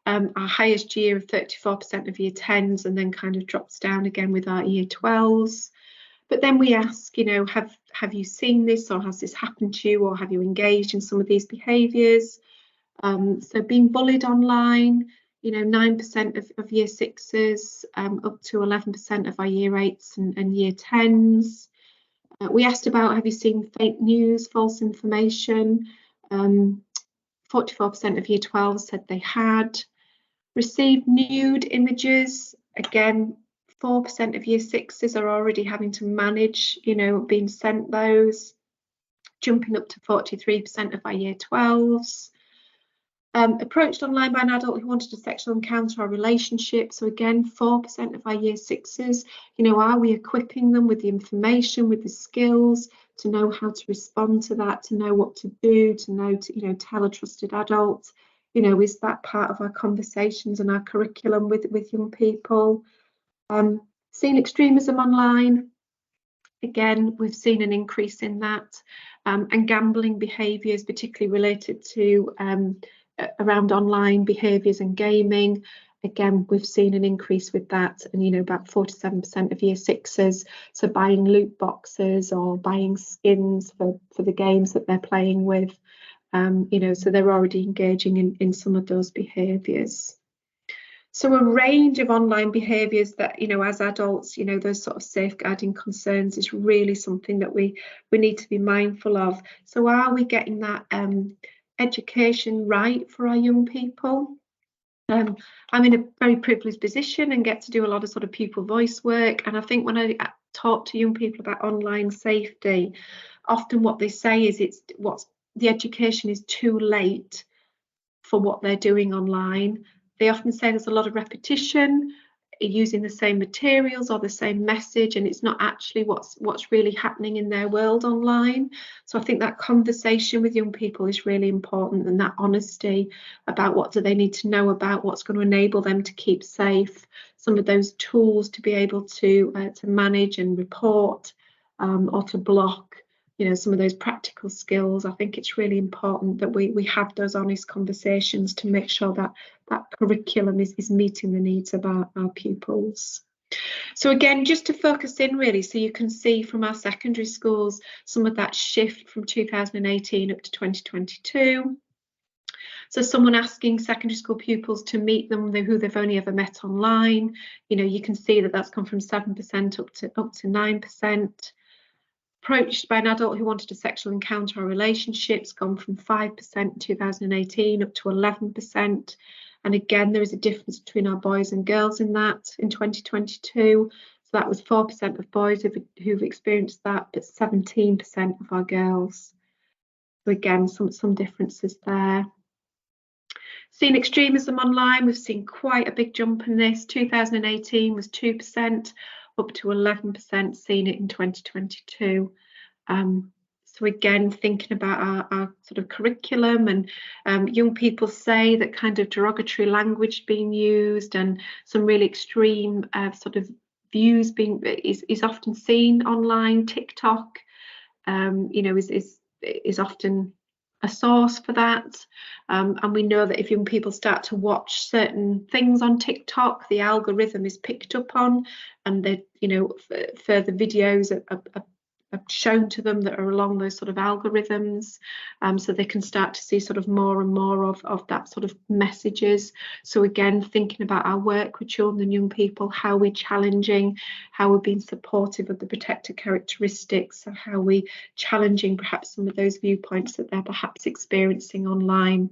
our highest year of 34% of year 10s, and then kind of drops down again with our year 12s. But then we ask, have you seen this, or has this happened to you, or have you engaged in some of these behaviours? So being bullied online, 9% of year 6s, up to 11% of our year 8s and year 10s. We asked about, have you seen fake news, false information? 44% of year 12s said they had. Received nude images, again, 4% of year 6s are already having to manage, being sent those, jumping up to 43% of our year 12s. Approached online by an adult who wanted a sexual encounter or relationship. So again, 4% of our year 6s, are we equipping them with the information, with the skills to know how to respond to that, to know what to do, to know to, tell a trusted adult? Is that part of our conversations and our curriculum with young people? Seen extremism online. Again, we've seen an increase in that, and gambling behaviours, particularly related to around online behaviours and gaming. Again, we've seen an increase with that, and about 47% of year 6s, so buying loot boxes or buying skins for the games that they're playing with, so they're already engaging in some of those behaviours. So a range of online behaviours that, as adults, those sort of safeguarding concerns is really something that we need to be mindful of. So are we getting that education right for our young people? I'm in a very privileged position and get to do a lot of sort of pupil voice work. And I think when I talk to young people about online safety, often what they say is the education is too late for what they're doing online. They often say there's a lot of repetition. using the same materials or the same message, and it's not actually what's really happening in their world online. So I think that conversation with young people is really important, and that honesty about what do they need to know about what's going to enable them to keep safe, some of those tools to be able to manage and report, or to block, you know, some of those practical skills. I think it's really important that we have those honest conversations to make sure that that curriculum is meeting the needs of our pupils. So again, just to focus in really, so you can see from our secondary schools some of that shift from 2018 up to 2022. So someone asking secondary school pupils to meet them who they've only ever met online, you know, you can see that that's gone from 7% up to 9%. Approached by an adult who wanted a sexual encounter or relationships, gone from 5% in 2018 up to 11%. And again, there is a difference between our boys and girls in that in 2022. So that was 4% of boys who've experienced that, but 17% of our girls. So again, some differences there. Seen extremism online, we've seen quite a big jump in this. 2018 was 2%, up to 11% seen it in 2022. So again, thinking about our sort of curriculum, and young people say that kind of derogatory language being used and some really extreme sort of views is often seen online. TikTok, you know, is often a source for that, and we know that if young people start to watch certain things on TikTok, the algorithm is picked up on, and the, you know, further videos are shown to them that are along those sort of algorithms, so they can start to see sort of more and more of that sort of messages. So again, thinking about our work with children and young people, how we're challenging, how we're being supportive of the protected characteristics, and how we're challenging perhaps some of those viewpoints that they're perhaps experiencing online,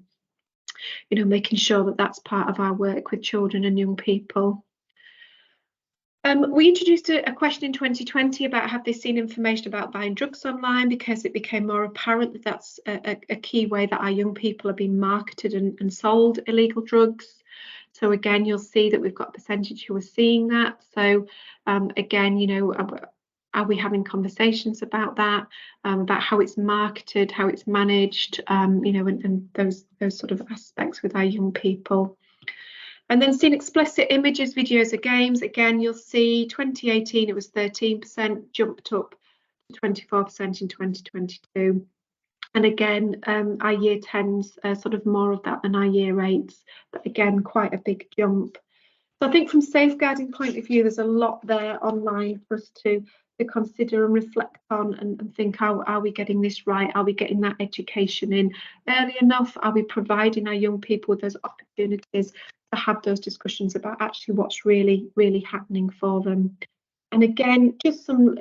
you know, making sure that that's part of our work with children and young people. We introduced a question in 2020 about have they seen information about buying drugs online, because it became more apparent that that's a key way that our young people are being marketed and sold illegal drugs. So again, you'll see that we've got a percentage who are seeing that. So again, you know, are we having conversations about that, about how it's marketed, how it's managed, you know, and those sort of aspects with our young people. And then seeing explicit images, videos, or games. Again, you'll see 2018 it was 13%, jumped up to 24% in 2022. And again, our year 10s sort of more of that than our year 8s, but again, quite a big jump. So I think from safeguarding point of view, there's a lot there online for us to consider and reflect on, and think, how are we getting this right? Are we getting that education in early enough? Are we providing our young people with those opportunities to have those discussions about actually what's really happening for them? And again, just some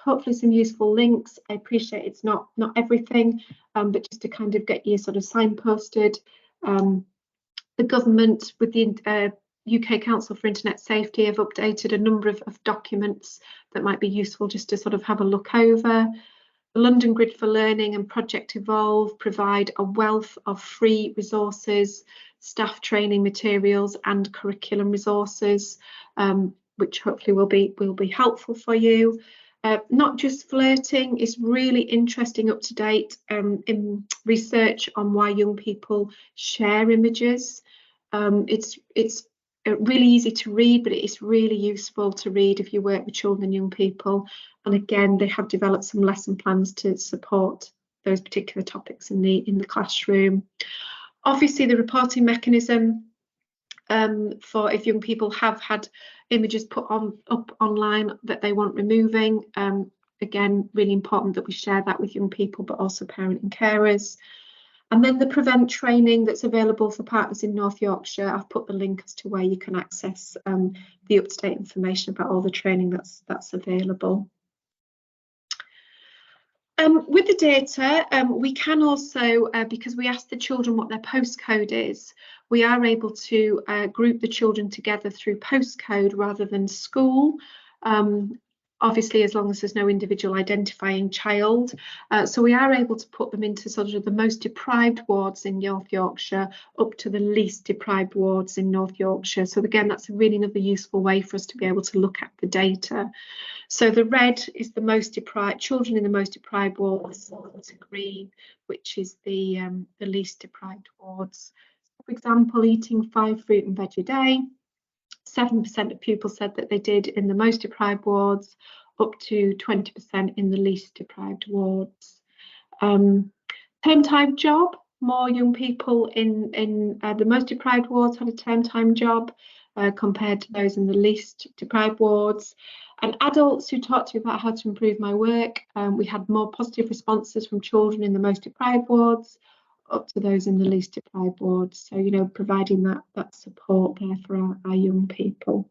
hopefully some useful links. I appreciate it's not everything, but just to kind of get you sort of signposted. The government with the UK Council for Internet Safety have updated a number of documents that might be useful just to sort of have a look over. The London Grid for Learning and Project Evolve provide a wealth of free resources, staff training materials and curriculum resources, which hopefully will be helpful for you. Not Just Flirting is really interesting, up to date in research on why young people share images. It's really easy to read, but it is really useful to read if you work with children and young people. And again, they have developed some lesson plans to support those particular topics in the classroom. Obviously, the reporting mechanism for if young people have had images put up online that they want removing. Again, really important that we share that with young people, but also parent and carers. And then the Prevent training that's available for partners in North Yorkshire. I've put the link as to where you can access the up-to-date information about all the training that's available. With the data, we can also, because we ask the children what their postcode is, we are able to group the children together through postcode rather than school. obviously as long as there's no individual identifying child. So we are able to put them into sort of the most deprived wards in North Yorkshire up to the least deprived wards in North Yorkshire. So again, that's really another useful way for us to be able to look at the data. So the red is the most deprived, children in the most deprived wards, to green, which is the least deprived wards. For example, eating 5 fruit and veg a day, 7% of pupils said that they did in the most deprived wards, up to 20% in the least deprived wards. Term time job, more young people in the most deprived wards had a term time job compared to those in the least deprived wards. And adults who talked to me about how to improve my work, we had more positive responses from children in the most deprived wards up to those in the least deprived wards. So, you know, providing that support there for our young people.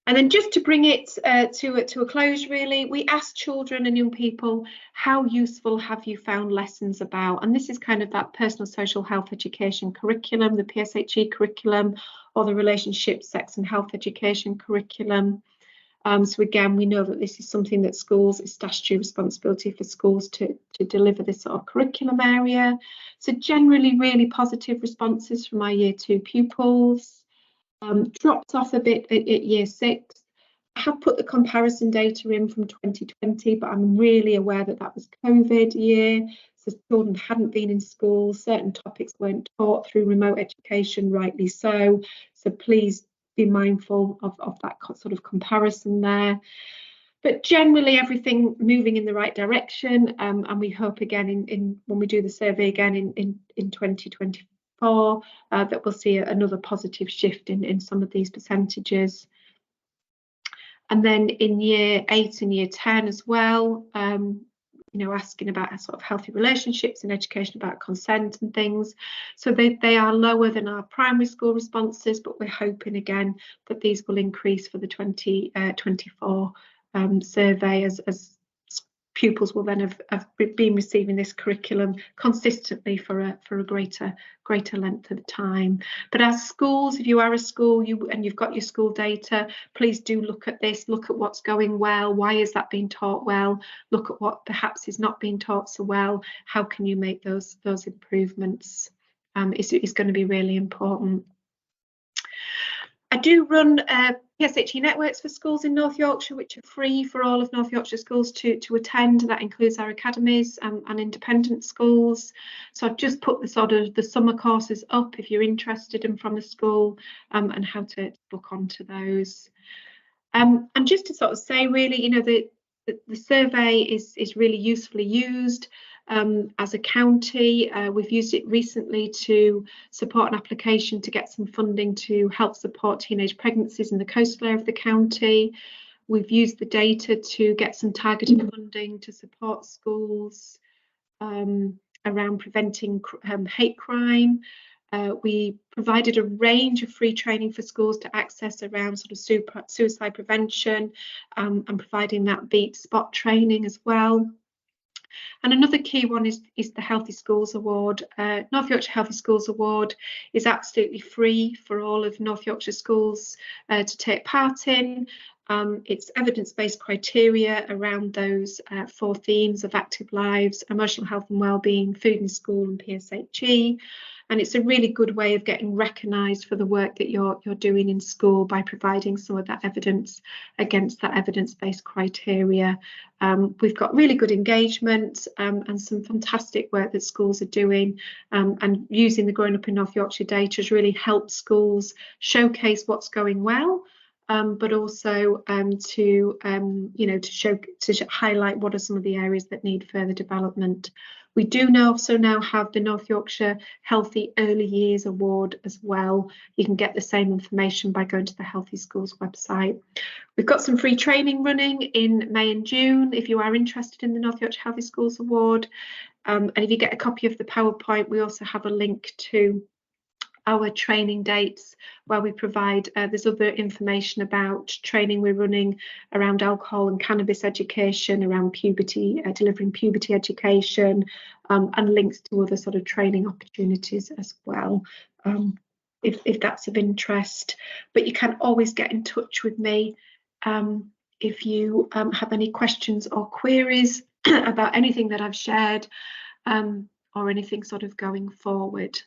And then just to bring it to a close, really, we asked children and young people, how useful have you found lessons about? And this is kind of that personal social health education curriculum, the PSHE curriculum, or the relationship, sex and health education curriculum. So again, we know that this is something that schools, it's statutory responsibility for schools to deliver this sort of curriculum area. So generally really positive responses from our year 2 pupils. Dropped off a bit at year 6. I have put the comparison data in from 2020, but I'm really aware that that was COVID year. So children hadn't been in school, certain topics weren't taught through remote education, rightly so. So please be mindful of that sort of comparison there. But generally everything moving in the right direction, and we hope again when we do the survey again in 2024 that we'll see another positive shift in some of these percentages. And then in year 8 and year 10 as well, you know, asking about sort of healthy relationships and education about consent and things. So they are lower than our primary school responses, but we're hoping again that these will increase for the 2024 survey as pupils will then have been receiving this curriculum consistently for a greater length of time. But as schools, if you are a school and you've got your school data, please do look at this, look at what's going well, why is that being taught well, look at what perhaps is not being taught so well, how can you make those improvements. It's going to be really important. I do run PSHE networks for schools in North Yorkshire, which are free for all of North Yorkshire schools to attend. That includes our academies and independent schools. So I've just put the summer courses up if you're interested in from a school, and how to book onto those. And just to sort of say, really, you know, the survey is really usefully used. As a county, we've used it recently to support an application to get some funding to help support teenage pregnancies in the coastal area of the county. We've used the data to get some targeted funding to support schools around preventing hate crime. We provided a range of free training for schools to access around sort of suicide prevention, and providing that beat spot training as well. And another key one is the Healthy Schools Award. North Yorkshire Healthy Schools Award is absolutely free for all of North Yorkshire schools to take part in. It's evidence-based criteria around those 4 themes of active lives, emotional health and wellbeing, food in school and PSHE. And it's a really good way of getting recognised for the work that you're doing in school by providing some of that evidence against that evidence-based criteria. We've got really good engagement and some fantastic work that schools are doing, and using the Growing Up in North Yorkshire data has really helped schools showcase what's going well, but also to highlight what are some of the areas that need further development. We do also now have the North Yorkshire Healthy Early Years Award as well. You can get the same information by going to the Healthy Schools website. We've got some free training running in May and June if you are interested in the North Yorkshire Healthy Schools Award. And if you get a copy of the PowerPoint, we also have a link to our training dates where we provide there's other information about training we're running around alcohol and cannabis education, around puberty, delivering puberty education, and links to other sort of training opportunities as well, if that's of interest. But you can always get in touch with me if you have any questions or queries about anything that I've shared, or anything sort of going forward.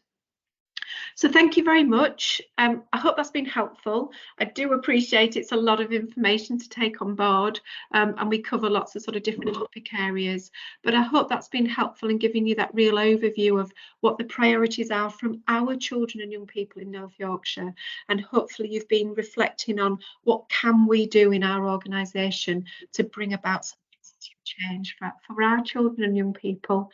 So thank you very much. I hope that's been helpful. I do appreciate it's a lot of information to take on board, and we cover lots of sort of different topic areas, but I hope that's been helpful in giving you that real overview of what the priorities are from our children and young people in North Yorkshire, and hopefully you've been reflecting on what can we do in our organisation to bring about some change for our children and young people.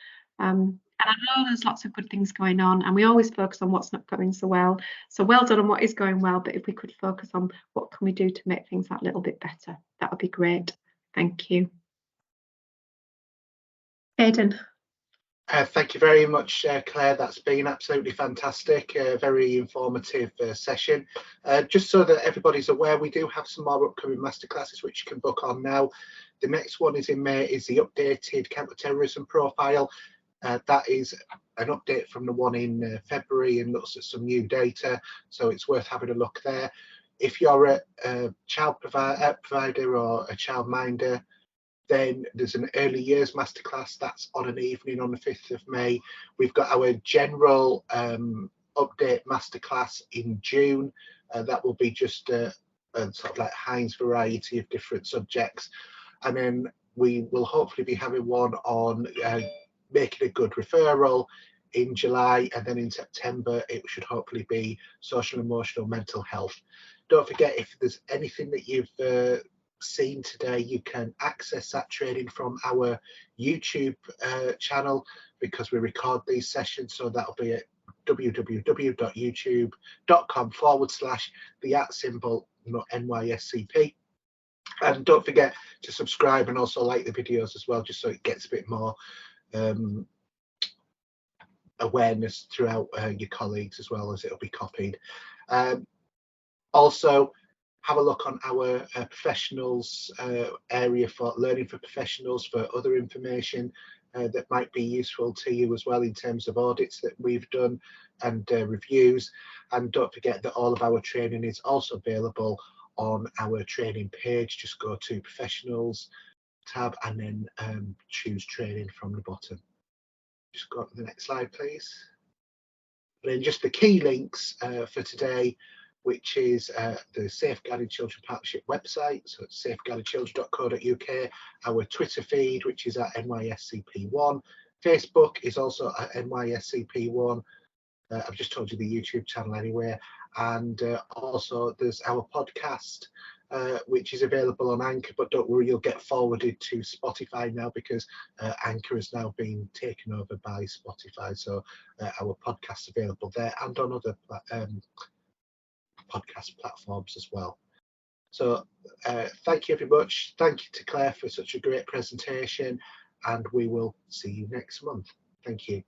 And I know there's lots of good things going on, and we always focus on what's not going so well. So well done on what is going well, but if we could focus on what can we do to make things that little bit better, that would be great. Thank you. Aidan. Thank you very much, Claire. That's been absolutely fantastic. Very informative session. Just so that everybody's aware, we do have some more upcoming masterclasses which you can book on now. The next one is in May, is the updated counter-terrorism profile. That is an update from the one in February and looks at some new data, so it's worth having a look there. If you're a child provider or a childminder, then there's an early years masterclass that's on an evening on the 5th of May. We've got our general update masterclass in June. That will be just a sort of like Heinz variety of different subjects, and then we will hopefully be having one on making a good referral in July, and then in September it should hopefully be social, emotional, mental health. Don't forget, if there's anything that you've seen today, you can access that training from our YouTube channel, because we record these sessions, so that'll be at www.youtube.com/the @ and don't forget to subscribe and also like the videos as well, just so it gets a bit more awareness throughout your colleagues, as well as it'll be copied. Also, have a look on our professionals area for learning for professionals for other information that might be useful to you as well, in terms of audits that we've done and reviews. And don't forget that all of our training is also available on our training page. Just go to professionals tab and then choose training from the bottom. Just go to the next slide, please. And then just the key links for today, which is the Safeguarding Children Partnership website, so it's safeguardingchildren.co.uk, our Twitter feed, which is at NYSCP1, Facebook is also at NYSCP1, I've just told you the YouTube channel anyway, and also there's our podcast, which is available on Anchor, but don't worry, you'll get forwarded to Spotify now, because Anchor has now been taken over by Spotify, so our podcast's available there and on other podcast platforms as well. So thank you very much. Thank you to Claire for such a great presentation, and we will see you next month. Thank you.